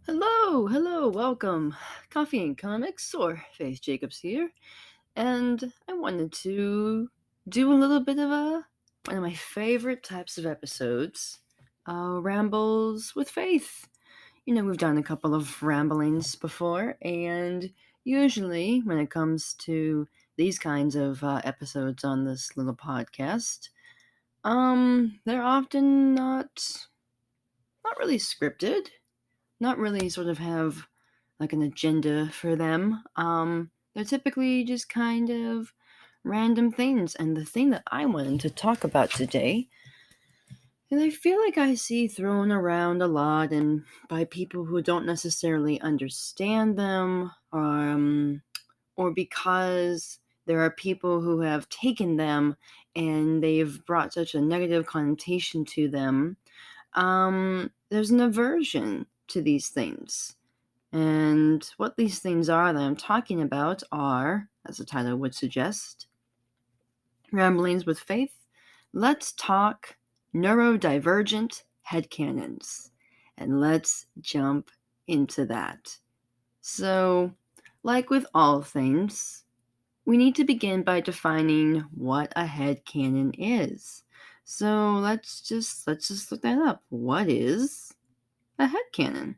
Hello, welcome. Coffee&Comics, or Faith Jacobs here, and I wanted to do a little bit of one of my favorite types of episodes, Rambles with Faith. We've done a couple of ramblings before, and usually when it comes to these kinds of episodes on this little podcast, they're often not really scripted, not really sort of have like an agenda for them. They're typically just kind of random things. And the thing that I wanted to talk about today, and I feel like I see thrown around a lot and by people who don't necessarily understand them, or because there are people who have taken them and they've brought such a negative connotation to them. There's an aversion to these things. And what these things are that I'm talking about are, as the title would suggest, Ramblings with Faith. Let's talk neurodivergent headcanons. And let's jump into that. So, like with all things, we need to begin by defining what a headcanon is. So let's just look that up. What is a headcanon?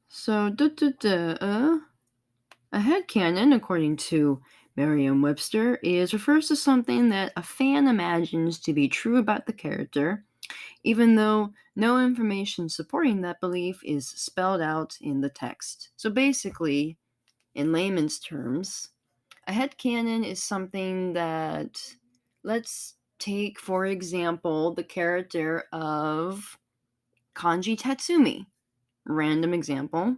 So, a headcanon, according to Merriam-Webster, refers to something that a fan imagines to be true about the character, even though no information supporting that belief is spelled out in the text. So basically, in layman's terms, a headcanon is something that, let's take, for example, the character of Kanji Tatsumi. Random example.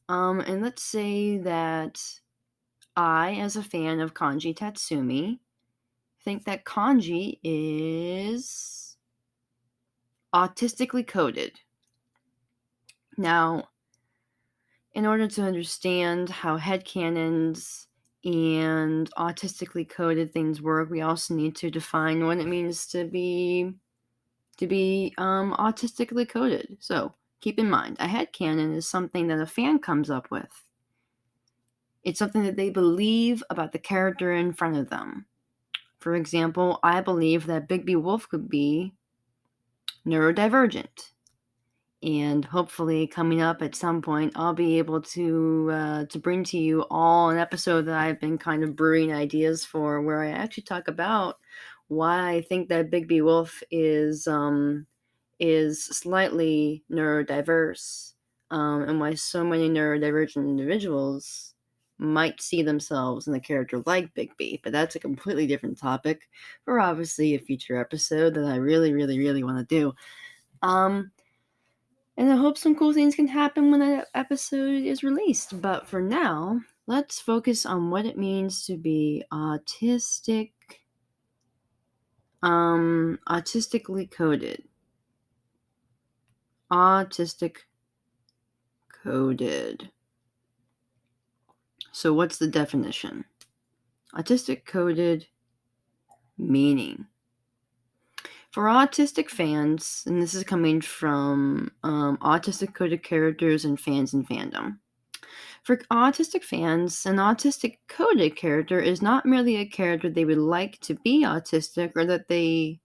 And let's say that I, as a fan of Kanji Tatsumi, think that Kanji is autistically coded. Now, in order to understand how headcanons and autistically coded things work, we also need to define what it means to be autistically coded. So keep in mind, a headcanon is something that a fan comes up with. It's something that they believe about the character in front of them. For example, I believe that Bigby Wolf could be neurodivergent. And hopefully, coming up at some point, I'll be able to bring to you all an episode that I've been kind of brewing ideas for, where I actually talk about why I think that Bigby Wolf is slightly neurodiverse, and why so many neurodivergent individuals might see themselves in a character like Bigby. But that's a completely different topic for obviously a future episode that I really, really, really want to do. And I hope some cool things can happen when that episode is released. But for now, let's focus on what it means to be autistically coded. Autistic coded. So what's the definition? Autistic coded meaning. For autistic fans, and this is coming from autistic coded characters and fans in fandom. For autistic fans, an autistic coded character is not merely a character they would like to be autistic or that they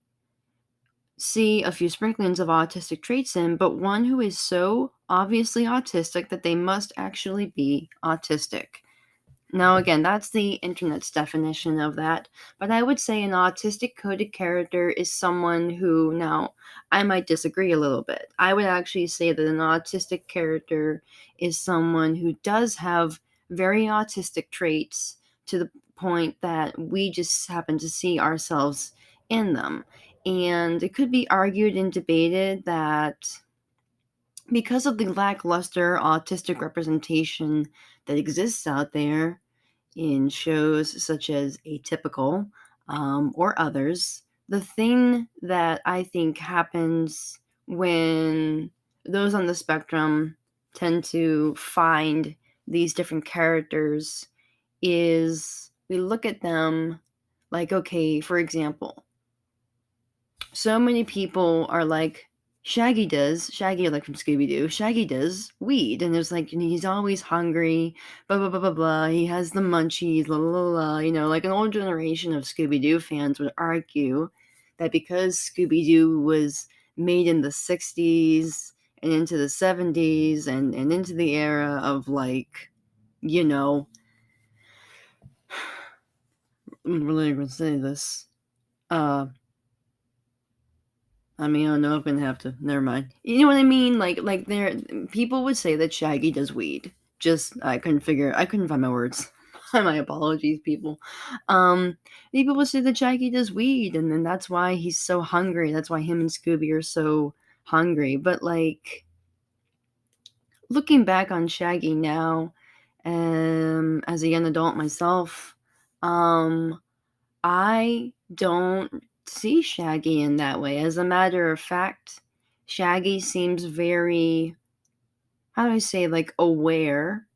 see a few sprinklings of autistic traits in, but one who is so obviously autistic that they must actually be autistic. Now, again, that's the internet's definition of that, but I would say an autistic coded character is someone who, now, I might disagree a little bit. I would actually say that an autistic character is someone who does have very autistic traits to the point that we just happen to see ourselves in them. And it could be argued and debated that because of the lackluster autistic representation that exists out there in shows such as Atypical or others, the thing that I think happens when those on the spectrum tend to find these different characters is we look at them like, okay, for example, so many people are like, Shaggy, like from Scooby-Doo, Shaggy does weed. And there's like, he's always hungry, blah, blah, blah, blah, blah. He has the munchies, la, la, la, like an old generation of Scooby-Doo fans would argue that because Scooby-Doo was made in the 60s and into the 70s and into the era of like, I'm really going to say this. I don't know if I'm gonna have to. Never mind. You know what I mean? Like there, people would say that Shaggy does weed. Just I couldn't find my words. My apologies, people. People would say that Shaggy does weed, and then that's why he's so hungry. That's why him and Scooby are so hungry. But like looking back on Shaggy now, as a young adult myself, I don't see Shaggy in that way. As a matter of fact, Shaggy seems very, how do I say, like aware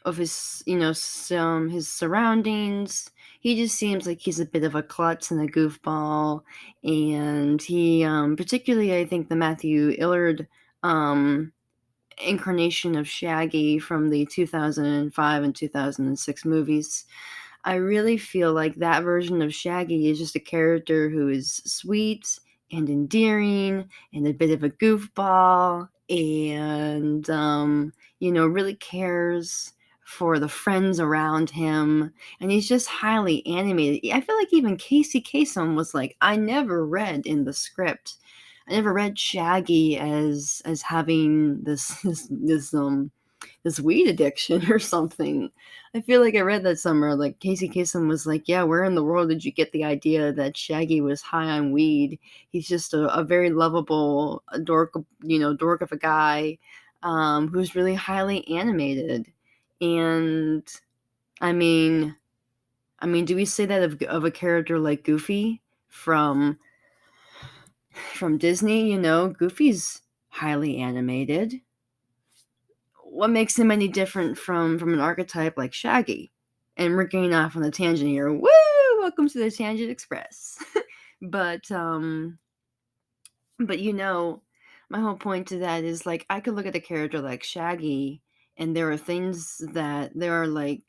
of his, his surroundings. He just seems like he's a bit of a klutz and a goofball. And he, particularly, I think the Matthew Illard incarnation of Shaggy from the 2005 and 2006 movies, I really feel like that version of Shaggy is just a character who is sweet and endearing and a bit of a goofball and, really cares for the friends around him. And he's just highly animated. I feel like even Casey Kasem was like, I never read in the script. I never read Shaggy as having this weed addiction or something. I feel like I read that somewhere. Like Casey Kasem was like, "Yeah, where in the world did you get the idea that Shaggy was high on weed? He's just a very lovable dork, dork of a guy, who's really highly animated." And I mean, do we say that of a character like Goofy from Disney? Goofy's highly animated. What makes him any different from an archetype like Shaggy? And we're getting off on a tangent here. Woo! Welcome to the Tangent Express. but my whole point to that is like I could look at a character like Shaggy, and there are things that there are like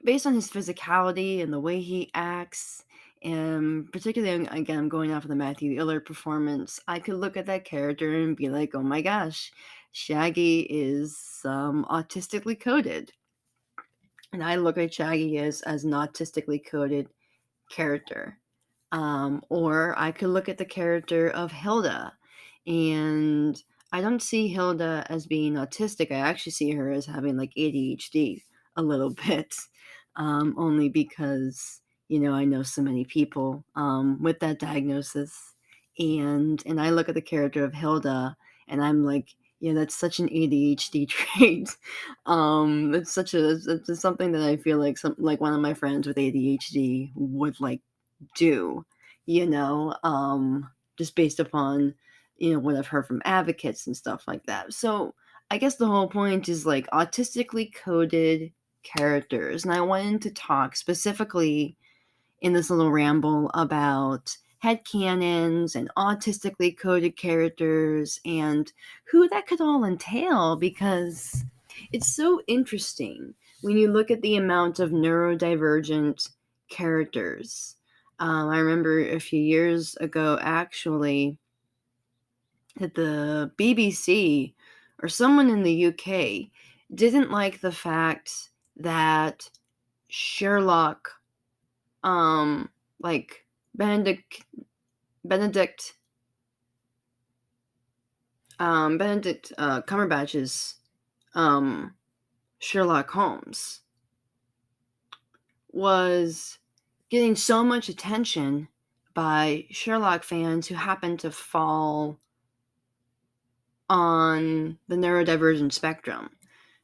based on his physicality and the way he acts, and particularly again, I'm going off of the Matthew Illard performance. I could look at that character and be like, "Oh my gosh, Shaggy is autistically coded," and I look at Shaggy as an autistically coded character. Or I could look at the character of Hilda, and I don't see Hilda as being autistic. I actually see her as having like ADHD a little bit, only because I know so many people with that diagnosis, and I look at the character of Hilda, and I'm like, yeah, that's such an ADHD trait. It's something that I feel like one of my friends with ADHD would like do, just based upon, what I've heard from advocates and stuff like that. So I guess the whole point is like autistically coded characters. And I wanted to talk specifically in this little ramble about headcanons and autistically coded characters and who that could all entail, because it's so interesting when you look at the amount of neurodivergent characters. I remember a few years ago, actually, that the BBC or someone in the UK didn't like the fact that Sherlock, like Benedict Cumberbatch's Sherlock Holmes was getting so much attention by Sherlock fans who happen to fall on the neurodivergent spectrum.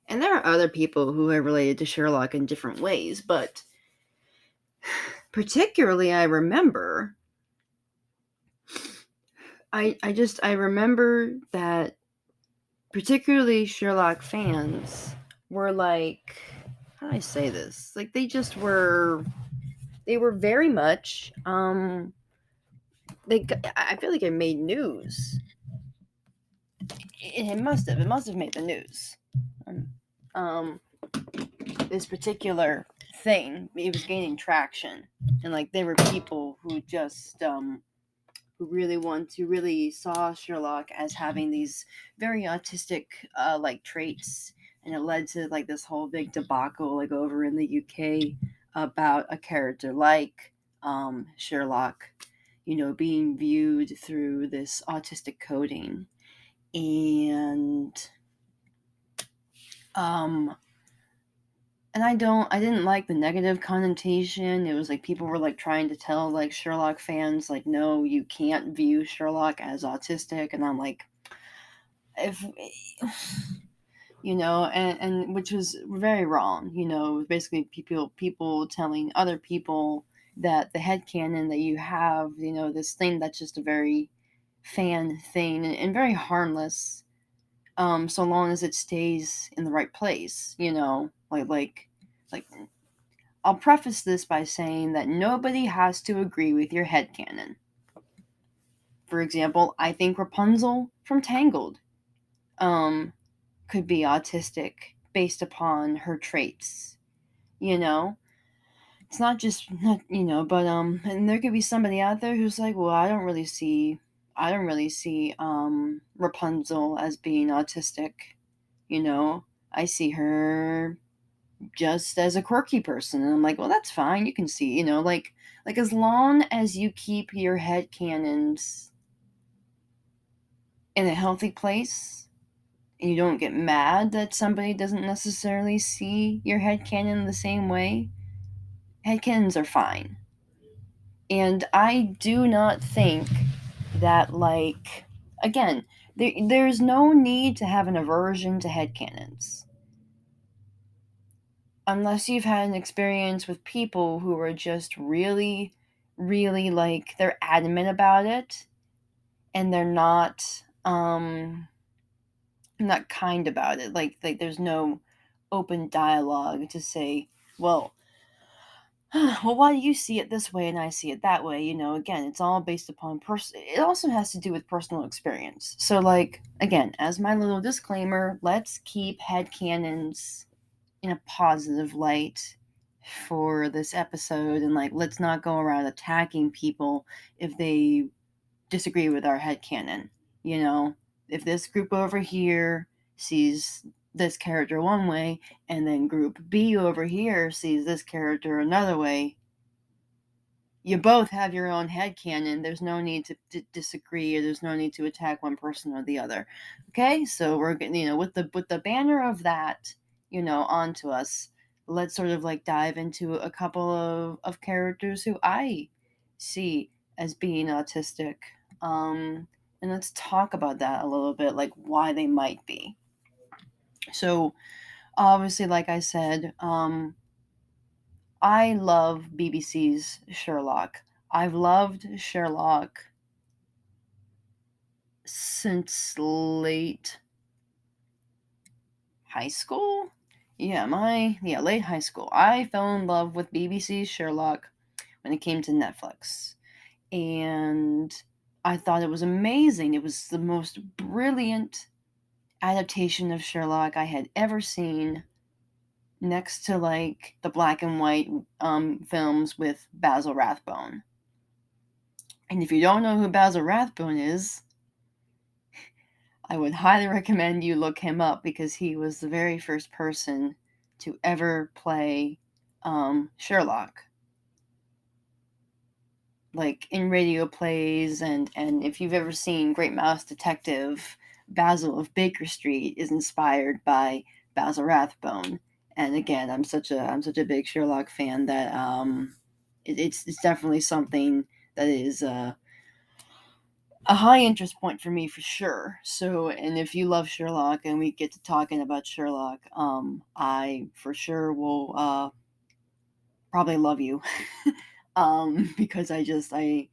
And there are other people who are related to Sherlock in different ways, but particularly I remember I remember that particularly Sherlock fans were like, how do I say this? Like they were very much I feel like it made news. It must have. It must have made the news. Um, this particular thing, it was gaining traction, and like there were people who just who really saw Sherlock as having these very autistic like traits, and it led to like this whole big debacle like over in the UK about a character like Sherlock, being viewed through this autistic coding. And um and I didn't like the negative connotation. It was like people were like trying to tell like Sherlock fans like, no, you can't view Sherlock as autistic. And I'm like, if and which was very wrong. Basically people telling other people that the headcanon that you have, this thing that's just a very fan thing, and very harmless, so long as it stays in the right place, like I'll preface this by saying that nobody has to agree with your headcanon. For example, I think Rapunzel from Tangled could be autistic based upon her traits. It's not just not, but and there could be somebody out there who's like, well, I don't really see Rapunzel as being autistic. I see her just as a quirky person. And I'm like, well, that's fine. You can see, like as long as you keep your headcanons in a healthy place and you don't get mad that somebody doesn't necessarily see your headcanon the same way, headcanons are fine. And I do not think that, like, again, there's no need to have an aversion to headcanons. Unless you've had an experience with people who are just really, really, like, they're adamant about it, and they're not kind about it. Like there's no open dialogue to say, well, well, why do you see it this way and I see it that way? Again, it's all based upon it also has to do with personal experience. So, like, again, as my little disclaimer, let's keep headcanons in a positive light for this episode, and like, let's not go around attacking people if they disagree with our headcanon. If this group over here sees this character one way, and then group B over here sees this character another way, you both have your own headcanon. There's no need to disagree, or there's no need to attack one person or the other. Okay, so we're getting, with the banner of that, onto us, let's sort of like dive into a couple of characters who I see as being autistic. And let's talk about that a little bit, like why they might be. So, obviously, like I said, I love BBC's Sherlock. I've loved Sherlock since late high school. Late high school. I fell in love with BBC's Sherlock when it came to Netflix. And I thought it was amazing. It was the most brilliant adaptation of Sherlock I had ever seen, next to like the black and white films with Basil Rathbone. And if you don't know who Basil Rathbone is, I would highly recommend you look him up, because he was the very first person to ever play Sherlock, like in radio plays. And if you've ever seen Great Mouse Detective, Basil of Baker Street is inspired by Basil Rathbone. And again, I'm such a big Sherlock fan that it's definitely something that is a high interest point for me, for sure. So, and if you love Sherlock and we get to talking about Sherlock, I for sure will probably love you. Because I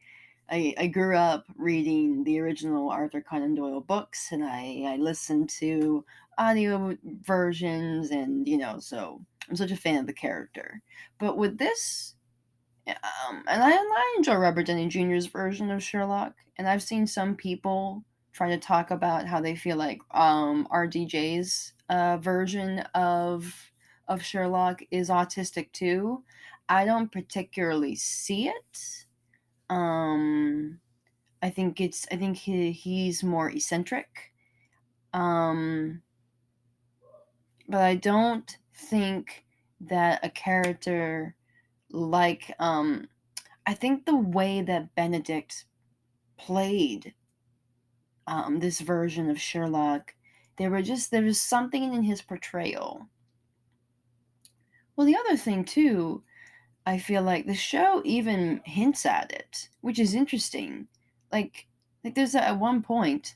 grew up reading the original Arthur Conan Doyle books, and I listened to audio versions, and so I'm such a fan of the character. But with this And I enjoy Robert Downey Jr.'s version of Sherlock, and I've seen some people try to talk about how they feel like RDJ's version of Sherlock is autistic too. I don't particularly see it. Um, I think he's more eccentric. Um, but I don't think that a character like I think the way that Benedict played this version of Sherlock, there was something in his portrayal. Well, the other thing too, I feel like the show even hints at it, which is interesting. Like there's at one point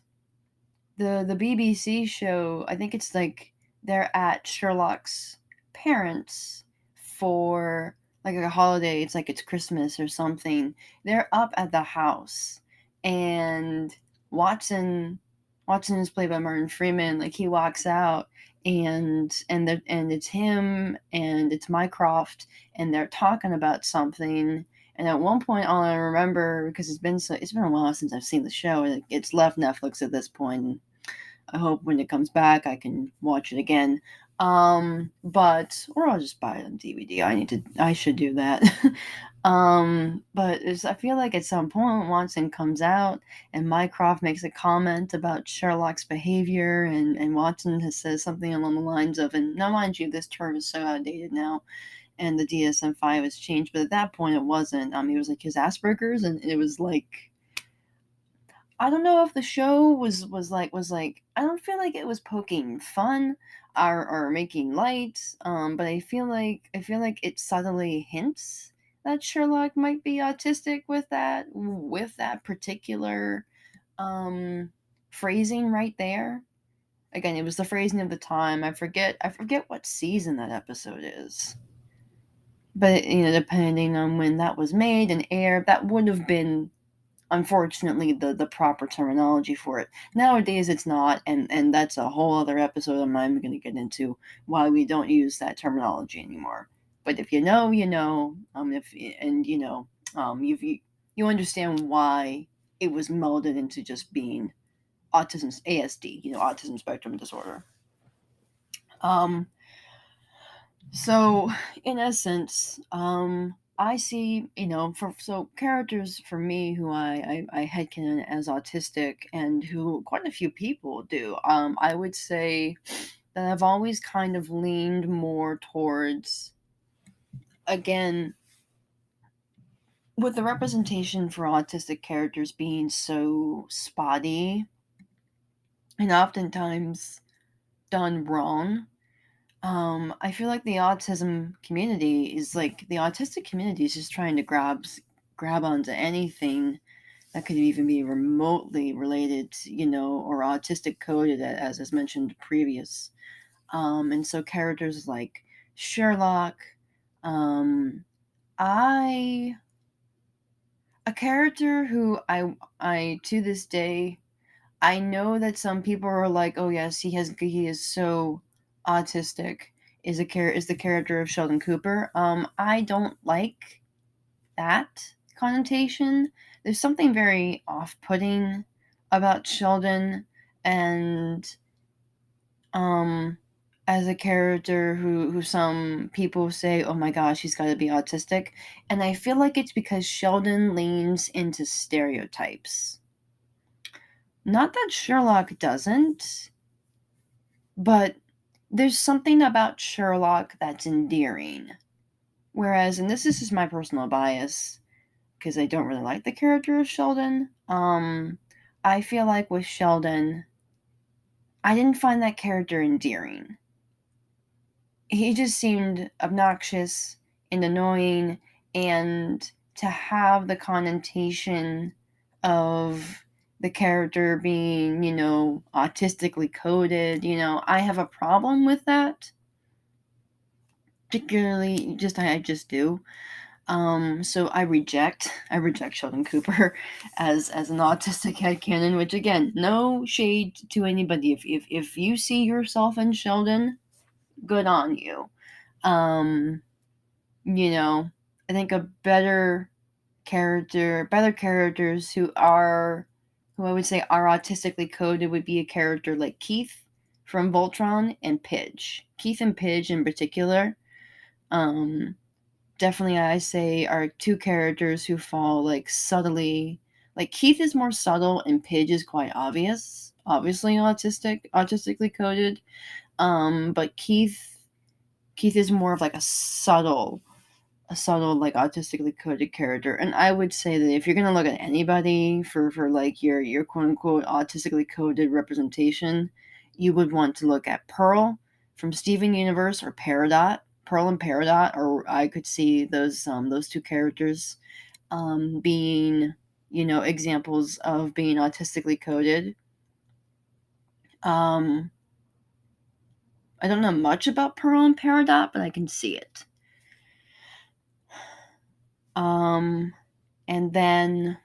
the BBC show, I think it's like they're at Sherlock's parents for like a holiday, it's like it's Christmas or something. They're up at the house and Watson Watson is played by Martin Freeman, like he walks out and it's him and it's Mycroft and they're talking about something. And at one point, all I remember, because it's been a while since I've seen the show. It's left Netflix at this point. I hope when it comes back I can watch it again. But or I'll just buy it on DVD. I should do that. But I feel like at some point Watson comes out and Mycroft makes a comment about Sherlock's behavior and Watson says something along the lines of, and now mind you, this term is so outdated now and the DSM-5 has changed, but at that point it wasn't. It was like his Asperger's, and it was like, I don't know if the show was like I don't feel like it was poking fun or making light. But I feel like it subtly hints that Sherlock might be autistic with that particular phrasing right there. Again, it was the phrasing of the time. I forget what season that episode is. But depending on when that was made and aired, that would have been, unfortunately, the proper terminology for it. Nowadays it's not, and that's a whole other episode I'm not even going to get into why we don't use that terminology anymore. But if you know, you know. If and you know, you understand why it was melded into just being autism, ASD, autism spectrum disorder. So in essence, I see, so characters for me who I headcanon as autistic and who quite a few people do, I would say that I've always kind of leaned more towards, again, with the representation for autistic characters being so spotty and oftentimes done wrong. I feel like the autistic community is just trying to grab onto anything that could even be remotely related, or autistic coded, as mentioned previous. And so characters like Sherlock, um, I a character who I to this day, I know that some people are like, oh yes, he is so autistic. Is the character of Sheldon Cooper. I don't like that connotation. There's something very off-putting about Sheldon, and as a character who some people say, oh my gosh, he's got to be autistic, and I feel like it's because Sheldon leans into stereotypes. Not that Sherlock doesn't, but there's something about Sherlock that's endearing. Whereas, and this is just my personal bias, because I don't really like the character of Sheldon, I feel like with Sheldon, I didn't find that character endearing. He just seemed obnoxious and annoying, and to have the connotation of the character being, autistically coded, I have a problem with that. Particularly, I just do. So I reject Sheldon Cooper as an autistic headcanon, which again, no shade to anybody. If you see yourself in Sheldon, good on you. Um, you know, I think a better characters who I would say are autistically coded would be a character like Keith from Voltron and Pidge. Keith and Pidge in particular, definitely I say are two characters who fall like subtly. Like Keith is more subtle and Pidge is quite obviously autistically coded. But Keith is more of like a subtle like autistically coded character. And I would say that if you're gonna look at anybody for like your quote unquote autistically coded representation, you would want to look at Pearl from Steven Universe or Peridot. Pearl and Peridot, or I could see those two characters being, examples of being autistically coded. I don't know much about Pearl and Peridot, but I can see it. And then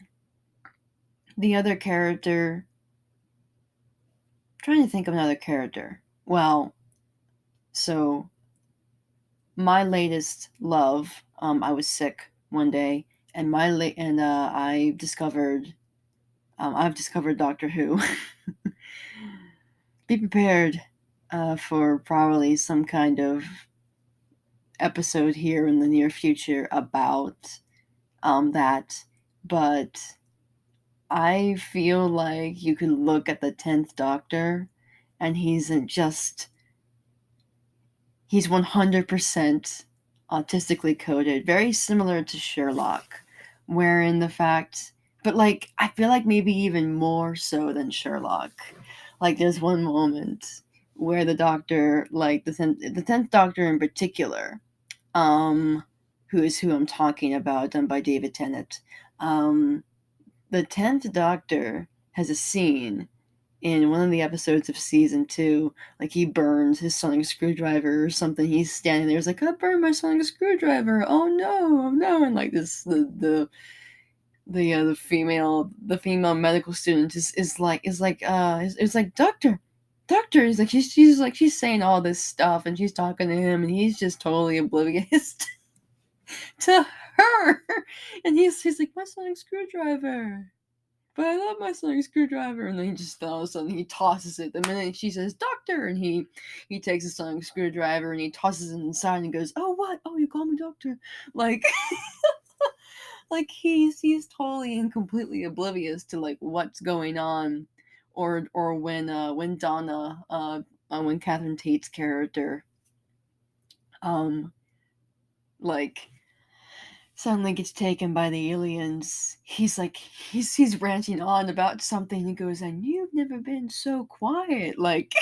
the other character, I'm trying to think of another character. Well, so my latest love, I was sick one day, and I've discovered Doctor Who. Be prepared for probably some kind of episode here in the near future about that, but I feel like you can look at the 10th Doctor and he's 100% autistically coded, very similar to Sherlock, wherein the fact, but like, I feel like maybe even more so than Sherlock. Like, there's one moment where the Doctor, like the 10th Doctor in particular, who I'm talking about, done by David Tennant, the 10th Doctor has a scene in one of the episodes of season 2, like he burns his sonic screwdriver or something. He's standing there, he's like, I burned my sonic screwdriver. Oh no! And like this, the female medical student is like doctor. He's like she's saying all this stuff and she's talking to him and he's just totally oblivious to her. And he's like, my sonic screwdriver. But I love my sonic screwdriver. And then he just all of a sudden he tosses it the minute she says doctor, and he takes his sonic screwdriver and he tosses it inside and goes, oh what? Oh, you call me doctor? Like like he's totally and completely oblivious to like what's going on. Or when Donna when Catherine Tate's character like suddenly gets taken by the aliens, he's like he's ranting on about something. He goes, and you've never been so quiet, like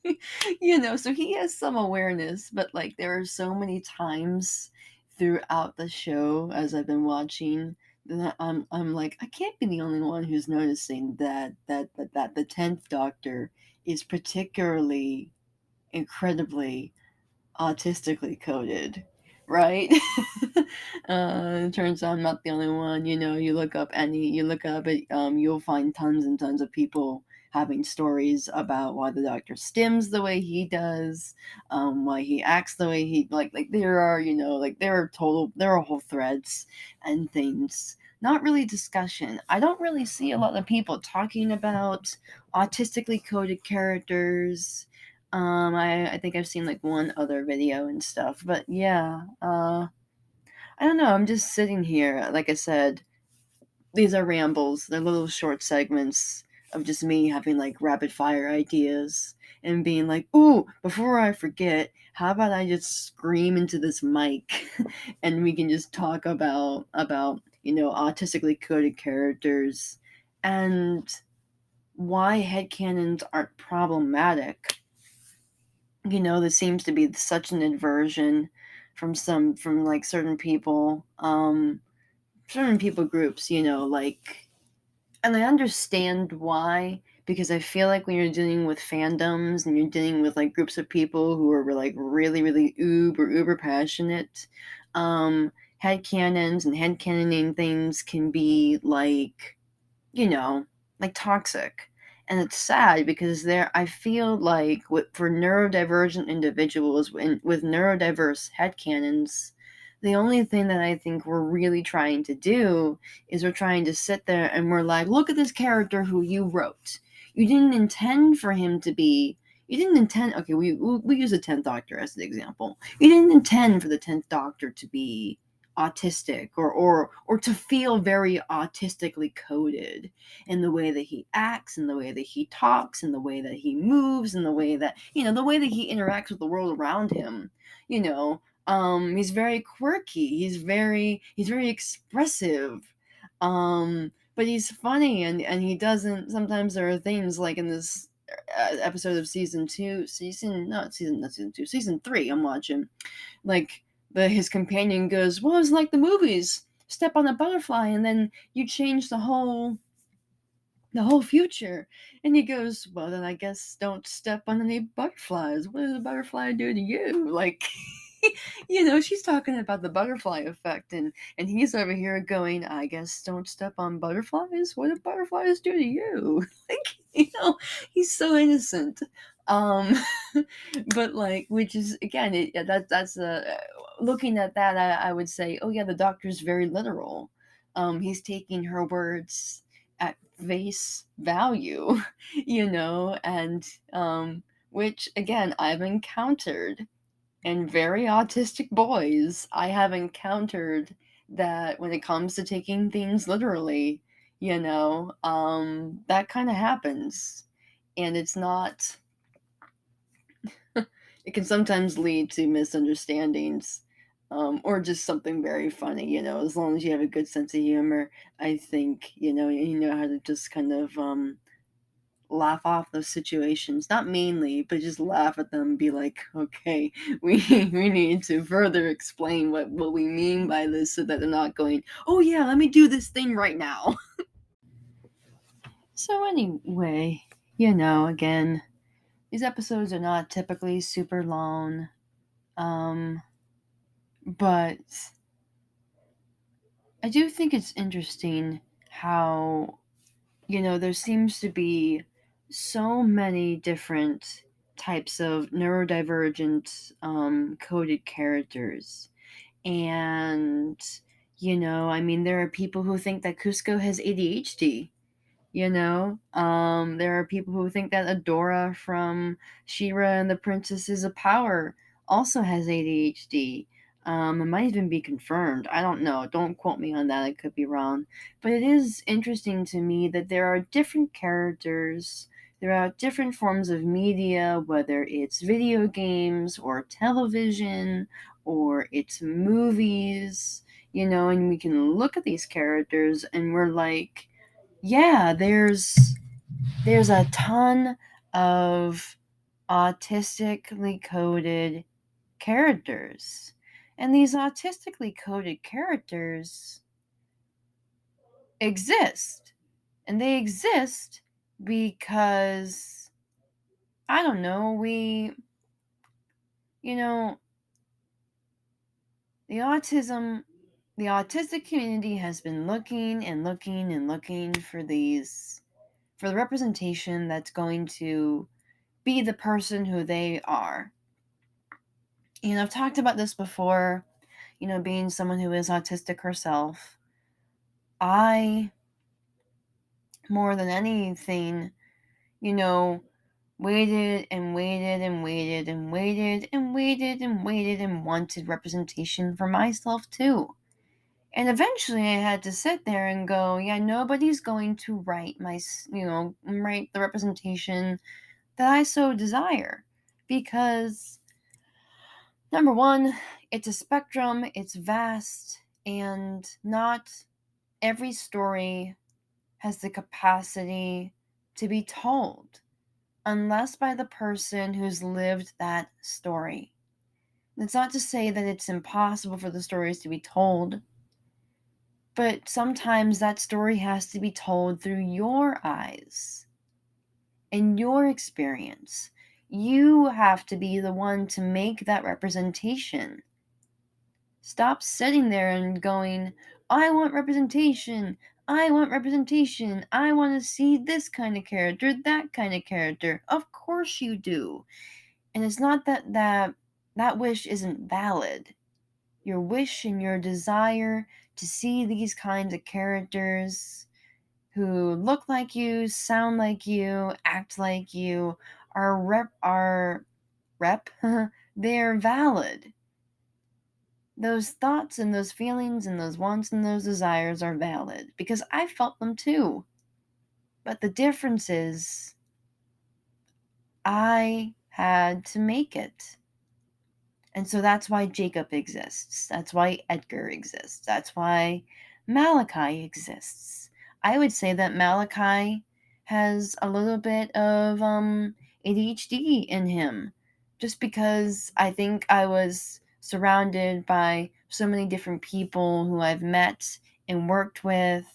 so he has some awareness, but like there are so many times throughout the show as I've been watching that I'm like, I can't be the only one who's noticing that the 10th Doctor is particularly incredibly autistically coded, right? It turns out I'm not the only one. You look up it, you'll find tons and tons of people having stories about why the Doctor stims the way he does, why he acts the way he like there are there are whole threads and things. Not really discussion. I don't really see a lot of people talking about autistically coded characters. I think I've seen like one other video and stuff, but yeah, I don't know. I'm just sitting here. Like I said, these are rambles. They're little short segments of just me having like rapid fire ideas and being like, ooh, before I forget, how about I just scream into this mic and we can just talk about autistically coded characters and why headcanons aren't problematic. There seems to be such an aversion from like certain people groups, like, and I understand why, because I feel like when you're dealing with fandoms and you're dealing with like groups of people who are like really, really uber passionate, headcanons and headcanoning things can be like, like toxic. And it's sad because I feel like for neurodivergent individuals with neurodiverse headcanons, The only thing that I think we're really trying to do is we're trying to sit there and we're like, look at this character who you wrote. You didn't intend for him to be. You didn't intend. Okay, we use the 10th Doctor as an example. You didn't intend for the 10th Doctor to be autistic or to feel very autistically coded in the way that he acts, in the way that he talks, in the way that he moves, in the way that the way that he interacts with the world around him. He's very quirky, he's very expressive, but he's funny, and he doesn't. Sometimes there are things like in this episode of season 3 I'm watching, like his companion goes, well, it's like the movies, step on a butterfly and then you change the whole future. And he goes, well, then I guess don't step on any butterflies. What does a butterfly do to you? Like, she's talking about the butterfly effect, and he's over here going, I guess don't step on butterflies. What do butterflies do to you? Like, he's so innocent. um but like, which is again, that's looking at that, I would say, oh yeah, the Doctor's very literal. He's taking her words at face value, and which again I've encountered in very autistic boys. I have encountered that when it comes to taking things literally, that kind of happens. And it's not, it can sometimes lead to misunderstandings, or just something very funny, as long as you have a good sense of humor. I think, you know how to just kind of laugh off those situations, not mainly, but just laugh at them, be like, okay, we need to further explain what we mean by this, so that they're not going, oh yeah, let me do this thing right now. So anyway, again, these episodes are not typically super long, but I do think it's interesting how there seems to be so many different types of neurodivergent coded characters. And, I mean, there are people who think that Cusco has ADHD. There are people who think that Adora from She-Ra and the Princesses of Power also has ADHD. It might even be confirmed. I don't know. Don't quote me on that. I could be wrong. But it is interesting to me that there are different characters throughout different forms of media, whether it's video games or television or it's movies, and we can look at these characters and we're like, yeah, there's a ton of autistically coded characters. And these autistically coded characters exist. And they exist because, I don't know, the autistic community has been looking and looking and looking for the representation that's going to be the person who they are. And I've talked about this before, being someone who is autistic herself. I, more than anything, waited and waited and waited and waited and waited and waited and wanted representation for myself too. And eventually I had to sit there and go, yeah, nobody's going to write write the representation that I so desire. Because, number one, it's a spectrum, it's vast, and not every story has the capacity to be told, unless by the person who's lived that story. It's not to say that it's impossible for the stories to be told, but sometimes that story has to be told through your eyes and your experience. You have to be the one to make that representation. Stop sitting there and going, I want representation. I want representation. I want to see this kind of character, that kind of character. Of course you do. And it's not that wish isn't valid. wish and your desire to see these kinds of characters who look like you, sound like you, act like you, are they're valid. Those thoughts and those feelings and those wants and those desires are valid because I felt them too. But the difference is I had to make it. And so that's why Jacob exists. That's why Edgar exists. That's why Malachi exists. I would say that Malachi has a little bit of ADHD in him, just because I think I was surrounded by so many different people who I've met and worked with,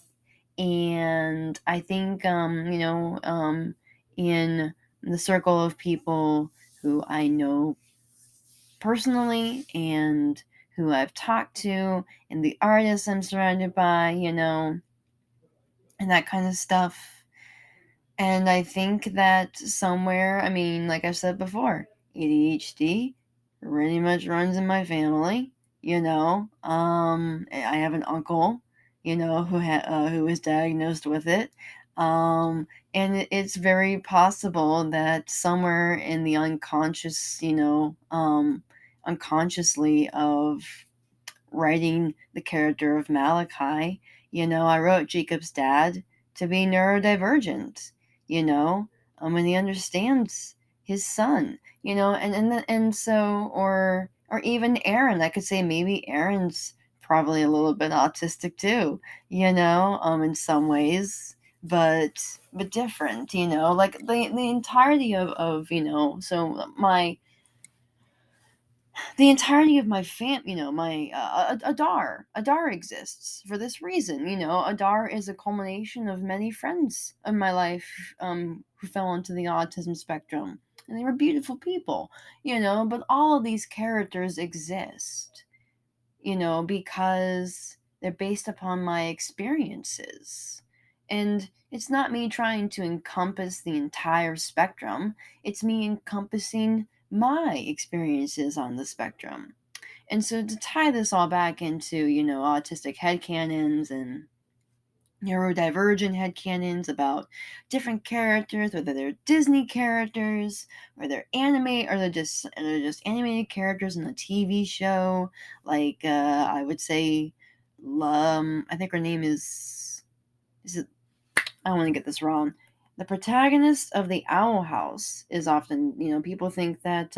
and I think in the circle of people who I know personally and who I've talked to and the artists I'm surrounded by, and that kind of stuff. And I think that somewhere, I mean, like I said before, ADHD pretty much runs in my family, I have an uncle, who was diagnosed with it. And it's very possible that somewhere in the unconscious, unconsciously of writing the character of Malachi, I wrote Jacob's dad to be neurodivergent, and he understands his son, and so, or even Aaron, I could say maybe Aaron's probably a little bit autistic too, in some ways, but different, like the entirety of so the entirety of my my Adar exists for this reason. Adar is a culmination of many friends of my life who fell into the autism spectrum, and they were beautiful people, but all of these characters exist, because they're based upon my experiences. And it's not me trying to encompass the entire spectrum, it's me encompassing my experiences on the spectrum. And so to tie this all back into, autistic headcanons and neurodivergent headcanons about different characters, whether they're Disney characters or they're anime or they're just animated characters in a TV show, like I would say, I think her name is it? I don't want to get this wrong. The protagonist of the Owl House is often, people think that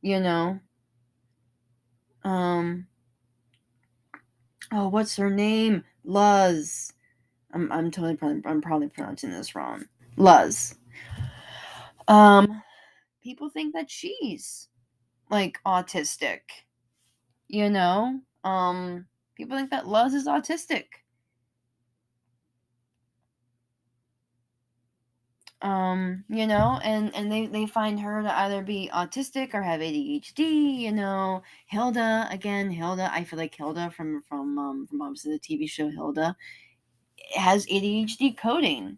you know, oh, what's her name? Luz. I'm probably pronouncing this wrong. Luz. People think that she's like autistic. People think that Luz is autistic. And they find her to either be autistic or have ADHD, Hilda, I feel like Hilda from obviously the TV show Hilda has ADHD coding.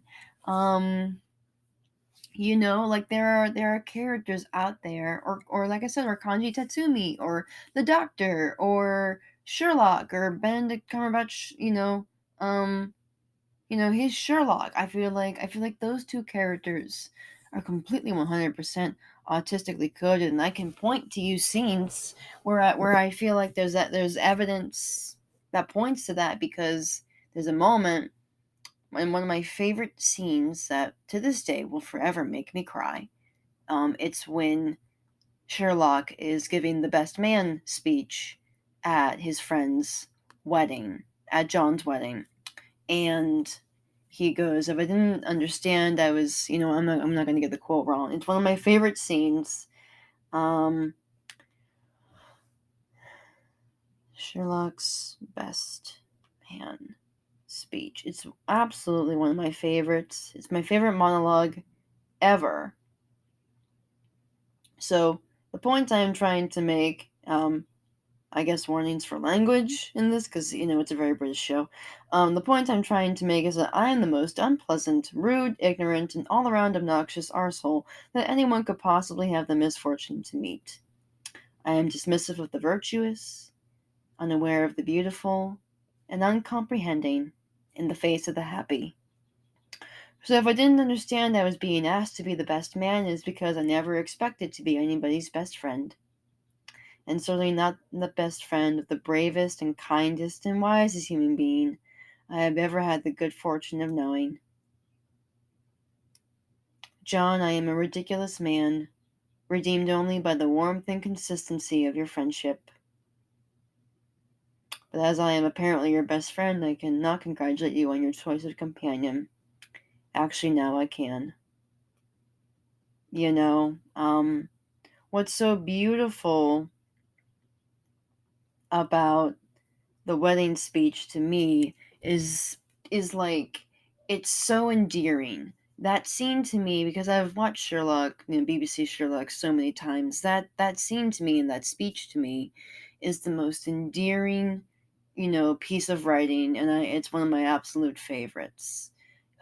Like there are characters out there, or like I said, or Kanji Tatsumi, or the Doctor, or Sherlock, or Benedict Cumberbatch, his Sherlock. I feel like those two characters are completely 100% autistically coded, and I can point to you scenes where I feel like there's evidence that points to that, because there's a moment in one of my favorite scenes that to this day will forever make me cry. It's when Sherlock is giving the best man speech at his friend's wedding, at John's wedding. And he goes, if I didn't understand, I was, I'm not going to get the quote wrong. It's one of my favorite scenes. Sherlock's best man speech. It's absolutely one of my favorites. It's my favorite monologue ever. So the point I'm trying to make, I guess warnings for language in this, because, it's a very British show. The point I'm trying to make is that I am the most unpleasant, rude, ignorant, and all-around obnoxious arsehole that anyone could possibly have the misfortune to meet. I am dismissive of the virtuous, unaware of the beautiful, and uncomprehending in the face of the happy. So if I didn't understand I was being asked to be the best man, it's because I never expected to be anybody's best friend. And certainly not the best friend of the bravest and kindest and wisest human being I have ever had the good fortune of knowing. John, I am a ridiculous man, redeemed only by the warmth and consistency of your friendship. But as I am apparently your best friend, I cannot congratulate you on your choice of companion. Actually, now I can. You know, what's so beautiful about the wedding speech to me is like, it's so endearing. That scene to me, because I've watched Sherlock, BBC Sherlock so many times, that scene to me and that speech to me is the most endearing, piece of writing, and it's one of my absolute favorites.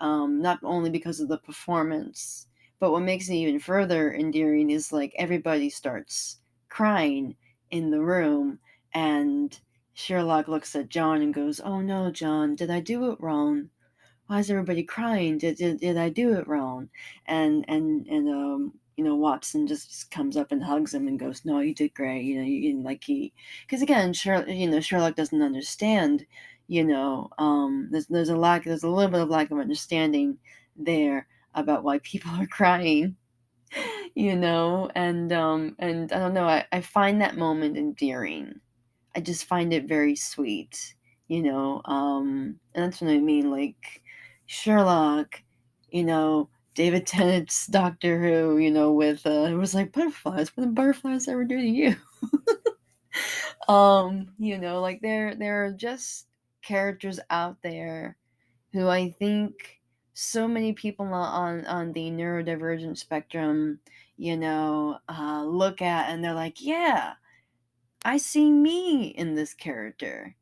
Not only because of the performance, but what makes it even further endearing is like everybody starts crying in the room, and Sherlock looks at John and goes, "Oh no, John, did I do it wrong? Why is everybody crying? Did I do it wrong?" And Watson just comes up and hugs him and goes, "No, you did great." Because again, Sherlock doesn't understand. There's a little bit of lack of understanding there about why people are crying. And I don't know. I find that moment endearing. I just find it very sweet, and that's what I mean. Like Sherlock, David Tennant's Doctor Who, with it was like butterflies. What did butterflies ever do to you? Like there are just characters out there who I think so many people on the neurodivergent spectrum, look at and they're like, yeah, I see me in this character.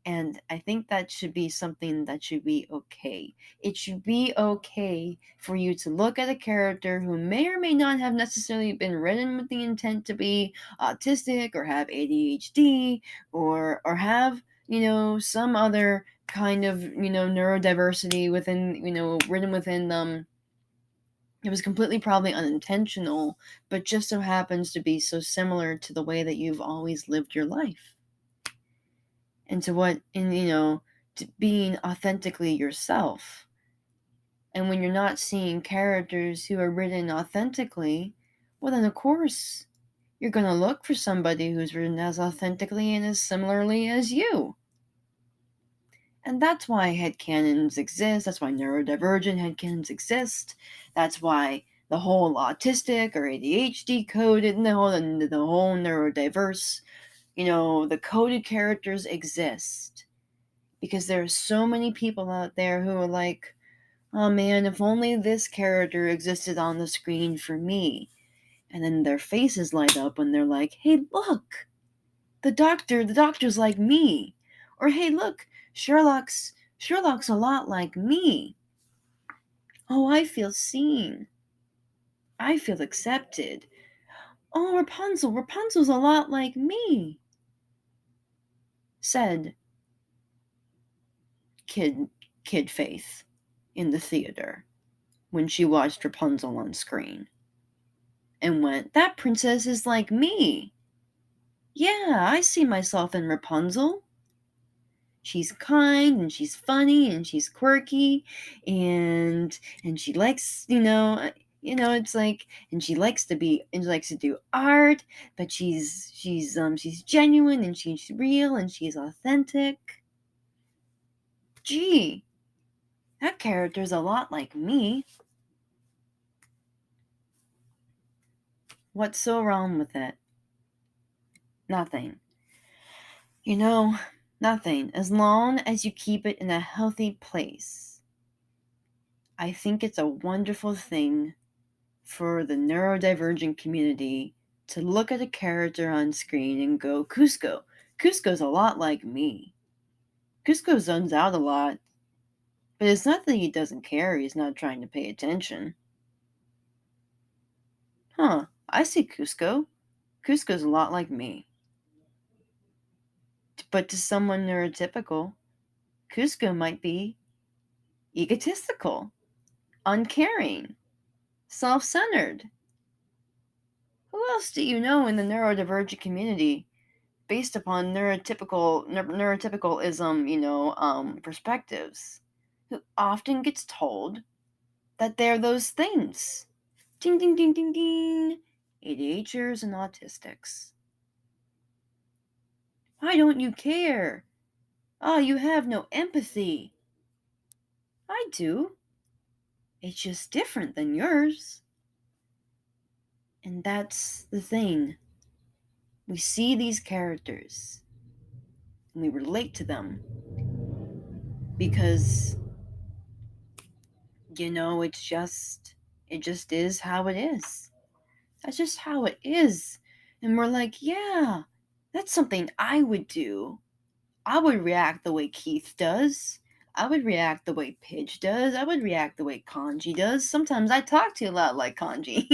And I think that should be something that should be okay. It should be okay for you to look at a character who may or may not have necessarily been written with the intent to be autistic or have ADHD or have, some other kind of, neurodiversity within, written within them. It was completely probably unintentional, but just so happens to be so similar to the way that you've always lived your life. And to being authentically yourself. And when you're not seeing characters who are written authentically, well, then of course you're going to look for somebody who's written as authentically and as similarly as you. And that's why headcanons exist. That's why neurodivergent headcanons exist. That's why the whole autistic or ADHD coded and the whole neurodiverse, the coded characters exist. Because there are so many people out there who are like, oh man, if only this character existed on the screen for me. And then their faces light up when they're like, hey, look, the doctor's like me. Or hey, look, Sherlock's a lot like me. Oh, I feel seen. I feel accepted. Oh, Rapunzel's a lot like me. Said kid Faith in the theater when she watched Rapunzel on screen and went, that princess is like me. Yeah, I see myself in Rapunzel. She's kind and she's funny and she's quirky and she likes, it's like, and she likes to do art, but she's genuine and she's real and she's authentic. Gee, that character's a lot like me. What's so wrong with it? Nothing. Nothing. As long as you keep it in a healthy place. I think it's a wonderful thing for the neurodivergent community to look at a character on screen and go, Cusco's a lot like me. Cusco zones out a lot. But it's not that he doesn't care, he's not trying to pay attention. Huh, I see Cusco. Cusco's a lot like me. But to someone neurotypical, Cusco might be egotistical, uncaring, self-centered. Who else do you know in the neurodivergent community, based upon neurotypicalism, perspectives, who often gets told that they're those things? Ding, ding, ding, ding, ding. ADHDers and autistics. Why don't you care? Oh, you have no empathy. I do. It's just different than yours. And that's the thing. We see these characters and we relate to them because, it just is how it is. That's just how it is. And we're like, yeah, that's something I would do. I would react the way Keith does. I would react the way Pidge does. I would react the way Kanji does. Sometimes I talk too loud like Kanji.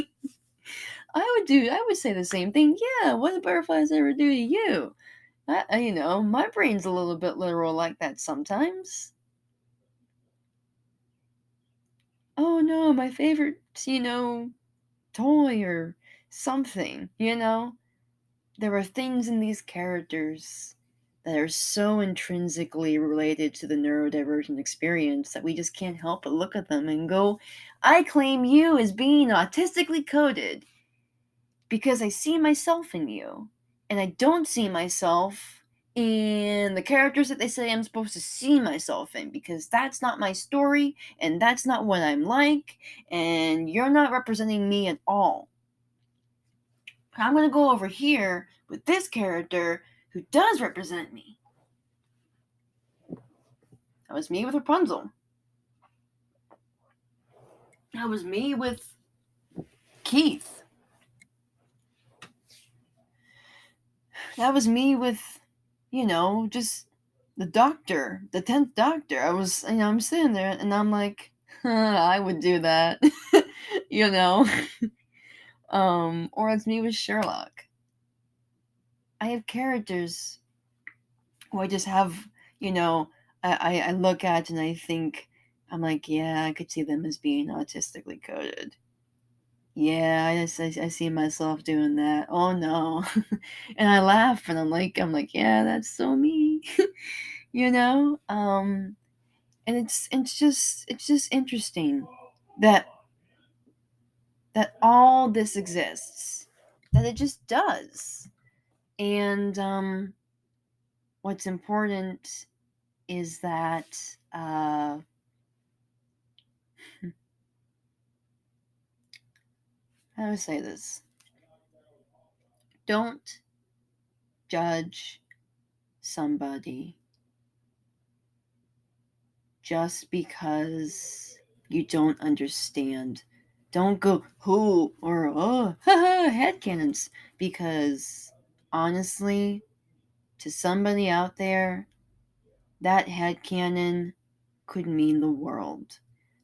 I would say the same thing. Yeah, what do butterflies ever do to you? My brain's a little bit literal like that sometimes. Oh no, my favorite, toy or something, There are things in these characters that are so intrinsically related to the neurodivergent experience that we just can't help but look at them and go, I claim you as being autistically coded because I see myself in you, and I don't see myself in the characters that they say I'm supposed to see myself in, because that's not my story, and that's not what I'm like, and you're not representing me at all. I'm going to go over here with this character who does represent me. That was me with Rapunzel. That was me with Keith. That was me with, just the Doctor, the 10th Doctor. I'm sitting there and I'm like, I would do that, or it's me with Sherlock. I have characters who I just have, I look at and I think, I'm like, yeah, I could see them as being autistically coded. Yeah, I see myself doing that. Oh no. And I laugh and I'm like, yeah, that's so me. And it's just interesting that all this exists. That it just does. And what's important is that how do I say this? Don't judge somebody just because you don't understand. Don't go, who, or, oh, haha, headcanons. Because, honestly, to somebody out there, that headcanon could mean the world.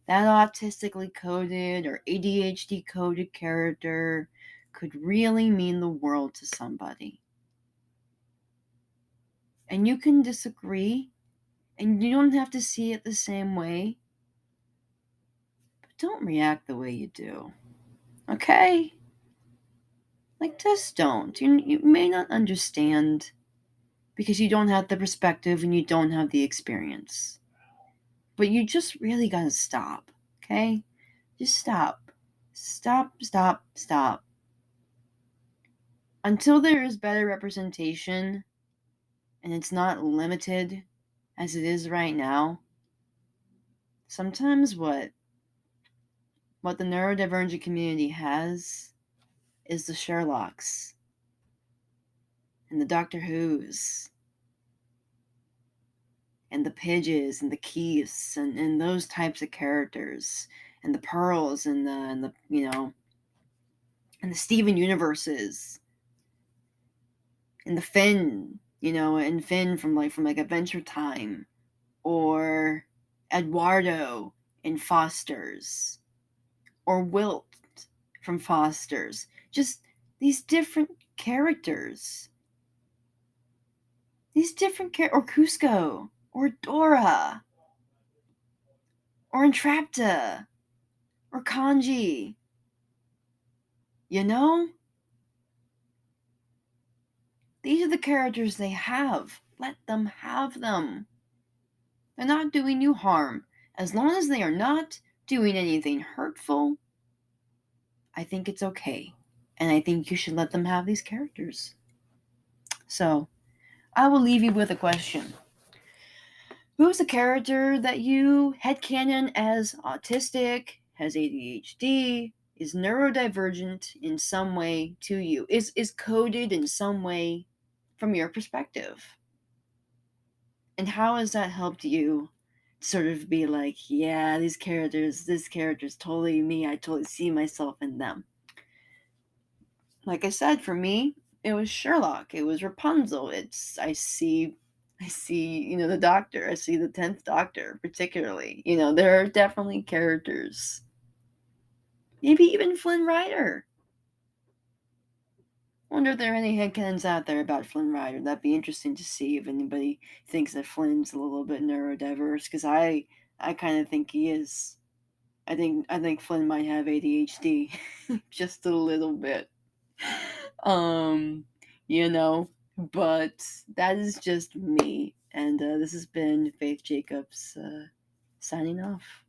That autistically coded or ADHD coded character could really mean the world to somebody. And you can disagree, and you don't have to see it the same way, but don't react the way you do. Okay? Like, just don't. You may not understand because you don't have the perspective and you don't have the experience. But you just really gotta stop, okay? Just stop. Stop, stop, stop. Until there is better representation, and it's not limited as it is right now, sometimes what the neurodivergent community has is the Sherlocks and the Doctor Who's and the Pidges and the Keiths and those types of characters and the Pearls and the and the Steven Universes and the Finn, and Finn from Adventure Time, or Eduardo in Foster's, or Wilt from Foster's. Just these different characters. These different or Cusco, or Dora, or Entrapta, or Kanji. You know? These are the characters they have. Let them have them. They're not doing you harm. As long as they are not doing anything hurtful, I think it's okay. And I think you should let them have these characters. So, I will leave you with a question. Who's a character that you headcanon as autistic, has ADHD, is neurodivergent in some way to you, is coded in some way from your perspective? And how has that helped you sort of be like, yeah, this character's totally me. I totally see myself in them. Like I said, for me, it was Sherlock. It was Rapunzel. I see, the Doctor. I see the 10th Doctor, particularly. There are definitely characters. Maybe even Flynn Rider. Wonder if there are any headcanons out there about Flynn Rider. That'd be interesting to see if anybody thinks that Flynn's a little bit neurodiverse, because I kind of think he is. I think Flynn might have ADHD, just a little bit. But that is just me, and this has been Faith Jacobs signing off.